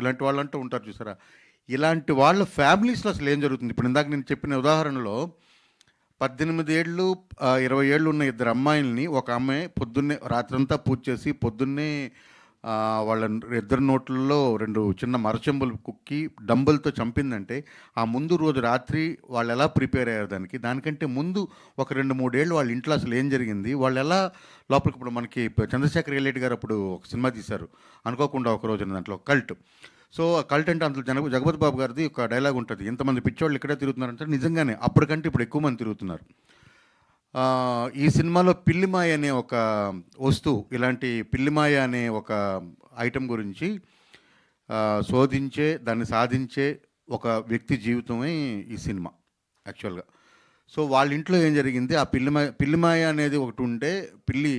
ఇలాంటి వాళ్ళంటూ ఉంటారు చూసారా? ఇలాంటి వాళ్ళ ఫ్యామిలీస్‌లో అసలేం జరుగుతుంది? ఇప్పుడు ఇందాక నేను చెప్పిన ఉదాహరణలో 18 ఏళ్ళు 20 ఏళ్ళు ఉన్న ఇద్దరు అమ్మాయిల్ని ఒక అమ్మాయి పొద్దున్నే రాత్రంతా పూజ చేసి పొద్దున్నే వాళ్ళ ఇద్దరి నోట్లలో 2 చిన్న మరచెంబులు కుక్కి డంబులతో చంపిందంటే, ఆ ముందు రోజు రాత్రి వాళ్ళెలా ప్రిపేర్ అయ్యారు దానికి? దానికంటే ముందు ఒక 2, 3 ఏళ్ళు వాళ్ళ ఇంట్లో అసలు ఏం జరిగింది? వాళ్ళెలా లోపలికి ఇప్పుడు మనకి చంద్రశేఖర్ రెడ్డి గారు అప్పుడు ఒక సినిమా తీశారు. అనుకోకుండా ఒక రోజున దాంట్లో కల్ట్. సో ఆ కల్ట్ అంటే అందులో జగపతి బాబు గారిది ఒక డైలాగ్ ఉంటుంది. ఇంతమంది పిచ్చోళ్ళు ఇక్కడే తిరుగుతున్నారంటే నిజంగానే అప్పటికంటే ఇప్పుడు ఎక్కువ మంది తిరుగుతున్నారు. ఈ సినిమాలో పిల్లిమాయ అనే ఒక వస్తువు, ఇలాంటి పిల్లిమాయ అనే ఒక ఐటెం గురించి శోధించే దాన్ని సాధించే ఒక వ్యక్తి జీవితమే ఈ సినిమా యాక్చువల్గా. సో వాళ్ళ ఇంట్లో ఏం జరిగింది, ఆ పిల్లిమాయ అనేది ఒకటి ఉంటే పిల్లి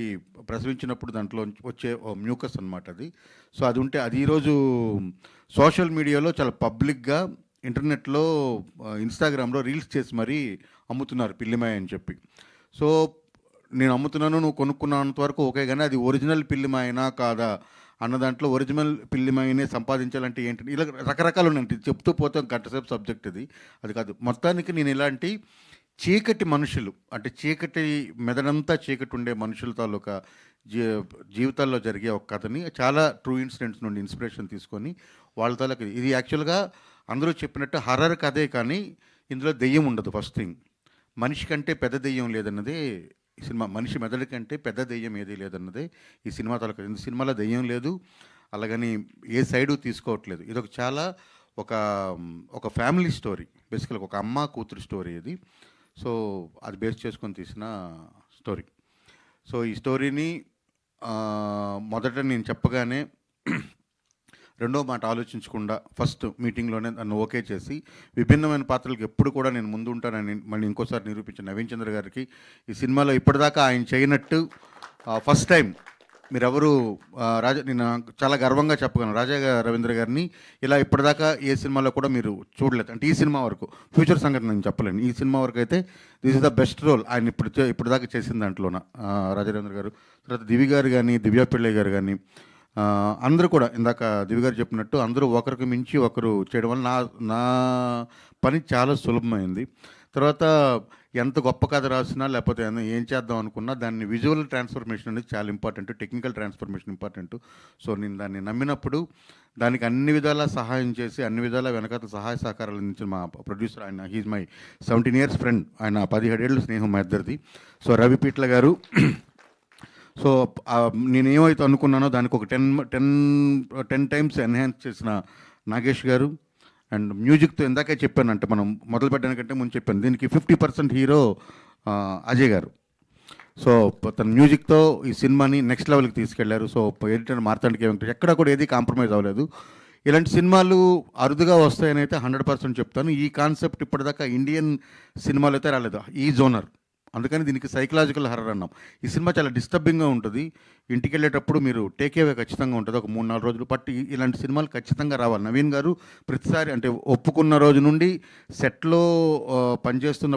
ప్రసవించినప్పుడు దాంట్లో వచ్చే మ్యూకస్ అనమాట అది. సో అది ఉంటే అది ఈరోజు సోషల్ మీడియాలో చాలా పబ్లిక్గా ఇంటర్నెట్లో ఇన్స్టాగ్రామ్లో రీల్స్ చేసి మరీ అమ్ముతున్నారు పిల్లిమాయ అని చెప్పి. సో నేను అమ్ముతున్నాను, నువ్వు కొనుక్కున్నంత వరకు ఓకే, కానీ అది ఒరిజినల్ పిల్లిమాయనా కాదా అన్న దాంట్లో ఒరిజినల్ పిల్లిమాయనే సంపాదించాలంటే ఏంటి, ఇలా రకరకాలు ఉన్నాయి. చెప్తూ పోతే గంటసేపు సబ్జెక్ట్ అది కాదు. మొత్తానికి నేను ఇలాంటి చీకటి మనుషులు, అంటే చీకటి మెదడంతా చీకటి ఉండే మనుషుల తాలూకా జీవితాల్లో జరిగే ఒక కథని చాలా ట్రూ ఇన్సిడెంట్స్ నుండి ఇన్స్పిరేషన్ తీసుకొని వాళ్ళ తాలూకా ఇది యాక్చువల్గా అందరూ చెప్పినట్టు హర్రర్ కథే, కానీ ఇందులో దెయ్యం ఉండదు. ఫస్ట్ థింగ్, మనిషి కంటే పెద్ద దెయ్యం లేదన్నదే ఈ సినిమా. మనిషి మెదడు కంటే పెద్ద దెయ్యం ఏదీ లేదన్నదే ఈ సినిమా తాలూకా. ఈ సినిమాలో దెయ్యం లేదు, అలాగని ఏ సైడు తీసుకోవట్లేదు. ఇది ఒక చాలా ఒక ఫ్యామిలీ స్టోరీ, బేసికల్గా ఒక అమ్మ కూతురు స్టోరీ ఇది. సో అది బేస్ చేసుకొని తీసిన స్టోరీ. సో ఈ స్టోరీని మొదట నేను చెప్పగానే రెండో మాట ఆలోచించకుండా ఫస్ట్ మీటింగ్లోనే నన్ను ఓకే చేసి విభిన్నమైన పాత్రలకు ఎప్పుడు కూడా నేను ముందు ఉంటానని మళ్ళీ ఇంకోసారి నిరూపించిన నవీన్ చంద్ర గారికి, ఈ సినిమాలో ఇప్పటిదాకా ఆయన చేయనట్టు ఫస్ట్ టైం మీరెవరు నేను చాలా గర్వంగా చెప్పగలను, రాజా రవీంద్ర గారిని ఇలా ఇప్పటిదాకా ఏ సినిమాలో కూడా మీరు చూడలేదు. అంటే ఈ సినిమా వరకు, ఫ్యూచర్ సంగతి నేను చెప్పలేను, ఈ సినిమా వరకు అయితే this is the best role ఆయన ఇప్పటిదాకా చేసిన దాంట్లోన. రాజా రవీంద్ర గారు, తర్వాత దివి గారు కానీ, దివ్యా పిళ్ళై గారు కానీ, అందరూ కూడా ఇందాక దివి గారు చెప్పినట్టు అందరూ ఒకరికి మించి ఒకరు చేయడం వల్ల నా పని చాలా సులభమైంది. తర్వాత ఎంత గొప్ప కథ రాసినా లేకపోతే ఏం చేద్దాం అనుకున్నా దాన్ని విజువల్ ట్రాన్స్ఫర్మేషన్ అనేది చాలా important, technical transformation important. So నేను దాన్ని నమ్మినప్పుడు దానికి అన్ని విధాలా సహాయం చేసి అన్ని విధాలా వెనకాల సహాయ సహకారాలు అందించిన మా ప్రొడ్యూసర్, ఆయన హీజ్ మై 17 years ఫ్రెండ్, ఆయన 17 ఏళ్ళు స్నేహం మా ఇద్దరిది. సో రవి పీట్ల గారు. సో నేను ఏమైతే అనుకున్నానో దానికి ఒక 10 times ఎన్హాన్స్ చేసిన నాగేష్ గారు. అండ్ మ్యూజిక్తో ఇందాకే చెప్పాను, అంటే మనం మొదలు పెట్టడానికంటే ముందు చెప్పాను, దీనికి 50% హీరో అజయ్ గారు. సో తన మ్యూజిక్తో ఈ సినిమాని నెక్స్ట్ లెవెల్కి తీసుకెళ్లారు. సో ఎడిటర్ మార్తాండికి వెంకటేష్ ఎక్కడ కూడా ఏది కాంప్రమైజ్ అవ్వలేదు. ఇలాంటి సినిమాలు అరుదుగా వస్తాయని అయితే 100% చెప్తాను. ఈ కాన్సెప్ట్ ఇప్పటిదాకా ఇండియన్ సినిమాలు అయితే రాలేదు, ఈ జోనర్. అందుకని దీనికి సైకలాజికల్ హర్రర్ అన్నాం. ఈ సినిమా చాలా డిస్టర్బింగ్గా ఉంటుంది. ఇంటికి వెళ్ళేటప్పుడు మీరు టేకేవే ఖచ్చితంగా ఉంటుంది, ఒక 3-4 రోజులు పట్టి. ఇలాంటి సినిమాలు ఖచ్చితంగా రావాలి. నవీన్ గారు ప్రతిసారి అంటే ఒప్పుకున్న రోజు నుండి సెట్లో పనిచేస్తున్న